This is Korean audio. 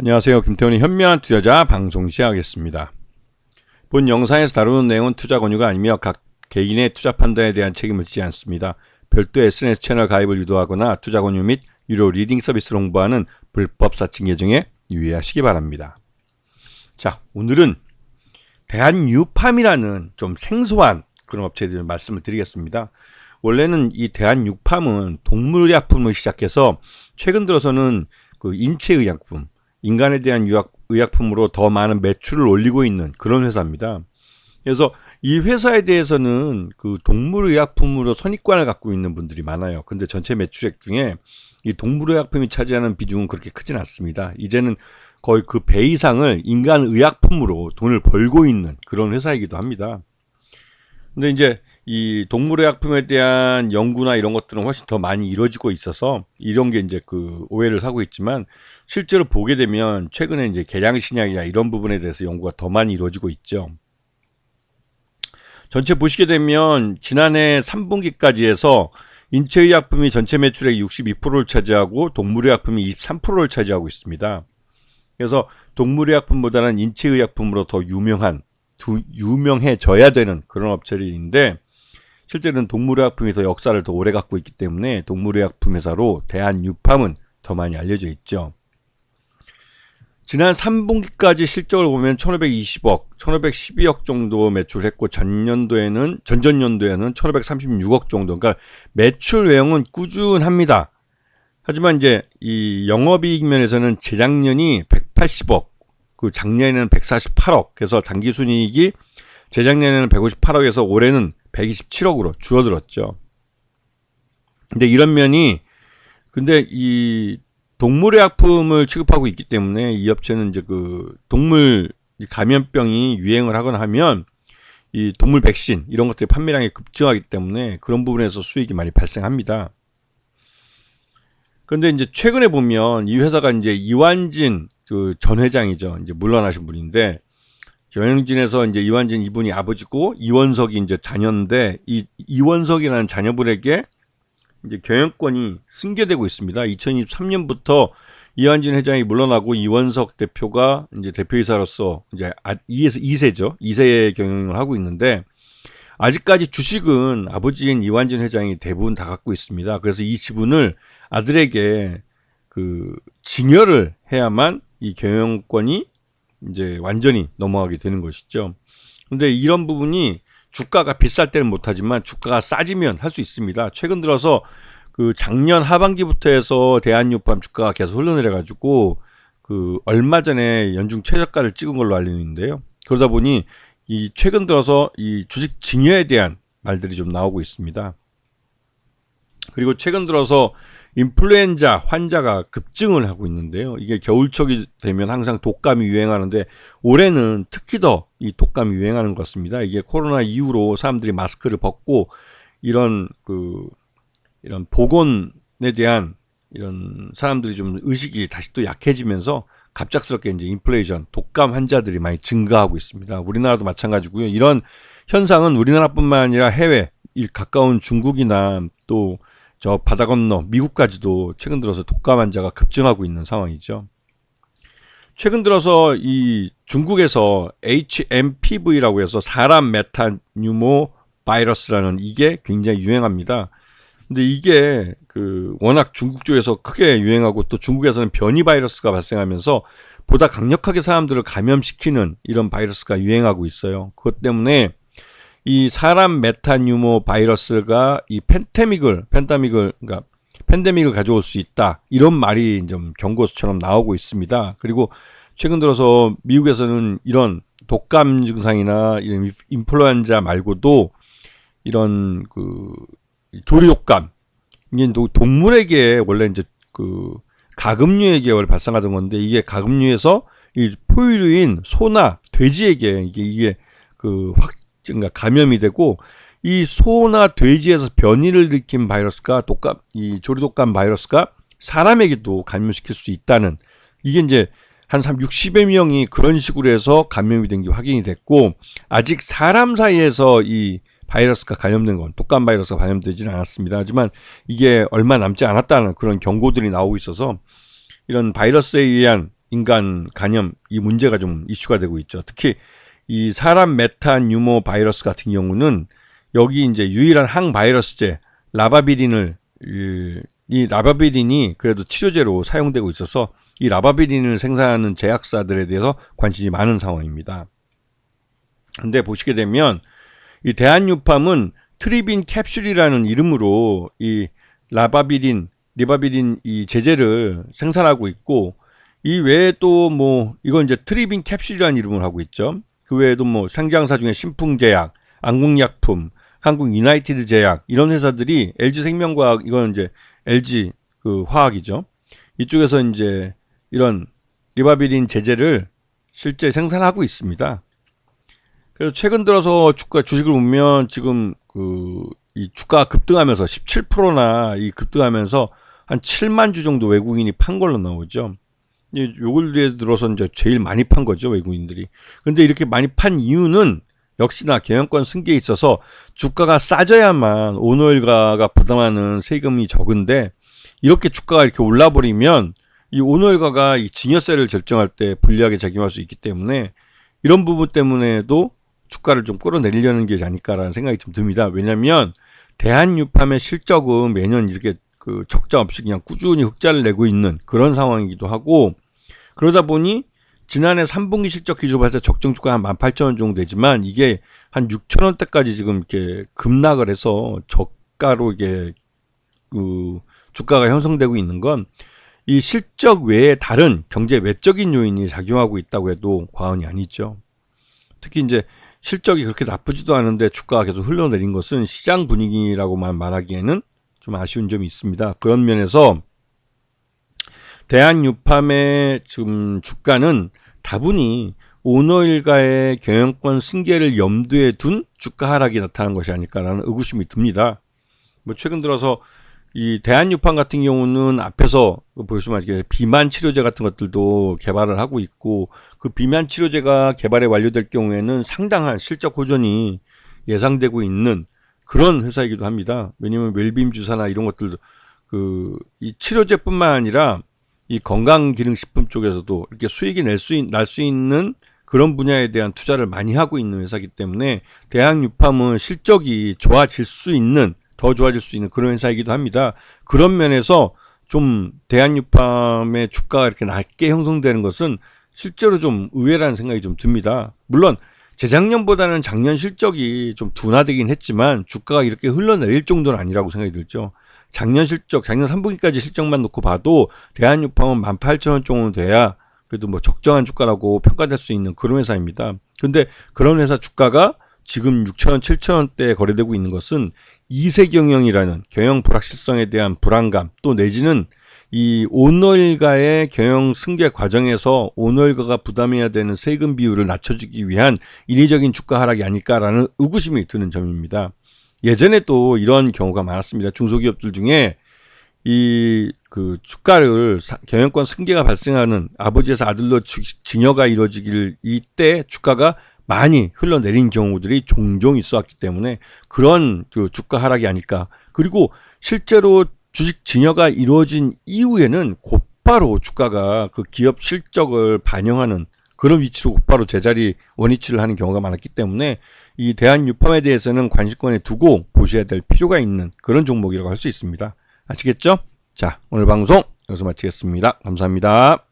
안녕하세요. 김태훈의 현명한 투자자 방송 시작하겠습니다. 본 영상에서 다루는 내용은 투자 권유가 아니며 각 개인의 투자 판단에 대한 책임을 지지 않습니다. 별도 SNS 채널 가입을 유도하거나 투자 권유 및 유료 리딩 서비스를 홍보하는 불법 사칭 계정에 유의하시기 바랍니다. 자, 오늘은 대한유팜이라는 좀 생소한 그런 업체에 대해 말씀을 드리겠습니다. 원래는 이 대한유팜은 동물의약품을 시작해서 최근 들어서는 그 인체의약품, 인간에 대한 의약품으로 더 많은 매출을 올리고 있는 그런 회사입니다. 그래서 이 회사에 대해서는 그 동물의약품으로 선입관을 갖고 있는 분들이 많아요. 근데 전체 매출액 중에 이 동물의약품이 차지하는 비중은 그렇게 크진 않습니다. 이제는 거의 그 배 이상을 인간의약품으로 돈을 벌고 있는 그런 회사이기도 합니다. 근데 이제 이 동물의약품에 대한 연구나 이런 것들은 훨씬 더 많이 이루어지고 있어서 이런 게 이제 그 오해를 사고 있지만, 실제로 보게 되면 최근에 이제 개량신약이나 이런 부분에 대해서 연구가 더 많이 이루어지고 있죠. 전체 보시게 되면 지난해 3분기까지 해서 인체의약품이 전체 매출의 62%를 차지하고 동물의약품이 23%를 차지하고 있습니다. 그래서 동물의약품보다는 인체의약품으로 더 유명해져야 되는 그런 업체인데, 실제로는 동물의약품이 더 역사를 더 오래 갖고 있기 때문에 동물의약품 회사로 대한유팜은 더 많이 알려져 있죠. 지난 3분기까지 실적을 보면 1520억, 1512억 정도 매출했고 전전년도에는 1536억 정도. 그러니까 매출 외형은 꾸준합니다. 하지만 이제 이 영업이익 면에서는 재작년이 180억, 그 작년에는 148억, 그래서 당기순이익이 재작년에는 158억에서 올해는 127억으로 줄어들었죠. 근데 이런 면이, 근데 이 동물의약품을 취급하고 있기 때문에 이 업체는 이제 그 동물 감염병이 유행을 하거나 하면 이 동물 백신 이런 것들이 판매량이 급증하기 때문에 그런 부분에서 수익이 많이 발생합니다. 그런데 이제 최근에 보면 이 회사가 이제 이완진 그 전 회장이죠. 이제 물러나신 분인데, 경영진에서 이제 이완진 이분이 아버지고 이원석이 이제 자녀인데, 이 이원석이라는 자녀분에게 이제 경영권이 승계되고 있습니다. 2023년부터 이완진 회장이 물러나고 이원석 대표가 이제 대표이사로서 이제 2세죠. 2세의 경영을 하고 있는데, 아직까지 주식은 아버지인 이완진 회장이 대부분 다 갖고 있습니다. 그래서 이 지분을 아들에게 그 증여를 해야만 이 경영권이 이제 완전히 넘어가게 되는 것이죠. 근데 이런 부분이 주가가 비쌀 때는 못하지만 주가가 싸지면 할 수 있습니다. 최근 들어서 그 작년 하반기부터 해서 대한유팜 주가가 계속 흘러내려가지고 그 얼마 전에 연중 최저가를 찍은 걸로 알려졌는데요. 그러다 보니 이 최근 들어서 이 주식 증여에 대한 말들이 좀 나오고 있습니다. 그리고 최근 들어서 인플루엔자 환자가 급증을 하고 있는데요. 이게 겨울철이 되면 항상 독감이 유행하는데 올해는 특히 더 이 독감이 유행하는 것 같습니다. 이게 코로나 이후로 사람들이 마스크를 벗고 이런 보건에 대한 이런 사람들이 좀 의식이 다시 또 약해지면서 갑작스럽게 이제 인플레이션, 독감 환자들이 많이 증가하고 있습니다. 우리나라도 마찬가지고요. 이런 현상은 우리나라뿐만 아니라 해외, 가까운 중국이나 또 저 바다 건너 미국까지도 최근 들어서 독감 환자가 급증하고 있는 상황이죠. 최근 들어서 이 중국에서 HMPV라고 해서 사람 메타뉴모 바이러스라는 이게 굉장히 유행합니다. 근데 이게 그 워낙 중국 쪽에서 크게 유행하고 또 중국에서는 변이 바이러스가 발생하면서 보다 강력하게 사람들을 감염시키는 이런 바이러스가 유행하고 있어요. 그것 때문에 이 사람 메타뉴모 바이러스가 이 팬데믹을 가져올 수 있다, 이런 말이 좀 경고수처럼 나오고 있습니다. 그리고 최근 들어서 미국에서는 이런 독감 증상이나 이런 인플루엔자 말고도 이런 그 조류독감, 이게 동물에게 원래 이제 그 가금류에게 원래 발생하던 건데, 이게 가금류에서 이 포유류인 소나 돼지에게 이게 그 그러니까 감염이 되고, 이 소나 돼지에서 변이를 일으킨 바이러스가 이 조류독감 바이러스가 사람에게도 감염시킬 수 있다는, 이게 이제 한 60여 명이 그런 식으로 해서 감염이 된 게 확인이 됐고, 아직 사람 사이에서 이 바이러스가 감염된 건, 독감 바이러스가 감염되지는 않았습니다. 하지만 이게 얼마 남지 않았다는 그런 경고들이 나오고 있어서 이런 바이러스에 의한 인간 간염 이 문제가 좀 이슈가 되고 있죠. 특히 이 사람 메탄 유모 바이러스 같은 경우는 여기 이제 유일한 항바이러스제 라바비린을 이 라바비린이 그래도 치료제로 사용되고 있어서 이 라바비린을 생산하는 제약사들에 대해서 관심이 많은 상황입니다. 근데 보시게 되면 이 대한유팜은 트리빈 캡슐이라는 이름으로 이 리바비린 이 제제를 생산하고 있고, 이 외에 또 뭐 이건 이제 트리빈 캡슐이라는 이름을 하고 있죠. 그 외에도 뭐 상장사 중에 신풍제약, 안국약품, 한국 유나이티드 제약 이런 회사들이 LG생명과학, 이건 이제 LG 그 화학이죠. 이쪽에서 이제 이런 리바비린 제제를 실제 생산하고 있습니다. 그래서 최근 들어서 주식을 보면 지금 이 주가가 급등하면서 17%나 이 급등하면서 한 7만 주 정도 외국인이 판 걸로 나오죠. 요걸 들어서 이제 제일 많이 판 거죠, 외국인들이. 근데 이렇게 많이 판 이유는 역시나 경영권 승계에 있어서 주가가 싸져야만 오너일가가 부담하는 세금이 적은데, 이렇게 주가가 이렇게 올라버리면 이 오너일가가 이 증여세를 결정할 때 불리하게 작용할 수 있기 때문에 이런 부분 때문에도 주가를 좀 끌어내리려는 게 아닐까라는 생각이 좀 듭니다. 왜냐하면 대한유팜의 실적은 매년 이렇게 그 적자 없이 그냥 꾸준히 흑자를 내고 있는 그런 상황이기도 하고, 그러다 보니 지난해 3분기 실적 기준으로 봤을 때 적정 주가 한 18,000원 정도 되지만 이게 한 6,000원대까지 지금 이렇게 급락을 해서 저가로 이게 그 주가가 형성되고 있는 건 이 실적 외에 다른 경제 외적인 요인이 작용하고 있다고 해도 과언이 아니죠. 특히 이제 실적이 그렇게 나쁘지도 않은데 주가가 계속 흘러내린 것은 시장 분위기라고만 말하기에는 좀 아쉬운 점이 있습니다. 그런 면에서 대한유팜의 지금 주가는 다분히 오너일가의 경영권 승계를 염두에 둔 주가 하락이 나타난 것이 아닐까라는 의구심이 듭니다. 뭐 최근 들어서 이 대한유팜 같은 경우는 앞에서 보시면 아시겠지만 비만 치료제 같은 것들도 개발을 하고 있고, 그 비만 치료제가 개발이 완료될 경우에는 상당한 실적 호전이 예상되고 있는 그런 회사이기도 합니다. 왜냐하면 웰빔 주사나 이런 것들도 이 치료제뿐만 아니라 이 건강기능식품 쪽에서도 이렇게 수익이 날 수 있는 그런 분야에 대한 투자를 많이 하고 있는 회사이기 때문에 대한유팜은 실적이 더 좋아질 수 있는 그런 회사이기도 합니다. 그런 면에서 좀 대한유팜의 주가가 이렇게 낮게 형성되는 것은 실제로 좀 의외라는 생각이 좀 듭니다. 물론 재작년보다는 작년 실적이 좀 둔화되긴 했지만 주가가 이렇게 흘러내릴 정도는 아니라고 생각이 들죠. 작년 3분기까지 실적만 놓고 봐도 대한유팜은 18,000원 정도 돼야 그래도 뭐 적정한 주가라고 평가될 수 있는 그런 회사입니다. 근데 그런 회사 주가가 지금 6,000원, 7,000원대에 거래되고 있는 것은 이세 경영이라는 경영 불확실성에 대한 불안감, 또 내지는 이 오너일가의 경영 승계 과정에서 오너일가가 부담해야 되는 세금 비율을 낮춰주기 위한 인위적인 주가 하락이 아닐까라는 의구심이 드는 점입니다. 예전에 또 이런 경우가 많았습니다. 중소기업들 중에 주가를 경영권 승계가 발생하는 아버지에서 아들로 증여가 이루어지길 이때 주가가 많이 흘러내린 경우들이 종종 있어 왔기 때문에 그런 주가 하락이 아닐까. 그리고 실제로 주식 증여가 이루어진 이후에는 곧바로 주가가 그 기업 실적을 반영하는 그런 위치로 곧바로 제자리 원위치를 하는 경우가 많았기 때문에 이 대한유팜에 대해서는 관심권에 두고 보셔야 될 필요가 있는 그런 종목이라고 할 수 있습니다. 아시겠죠? 자, 오늘 방송 여기서 마치겠습니다. 감사합니다.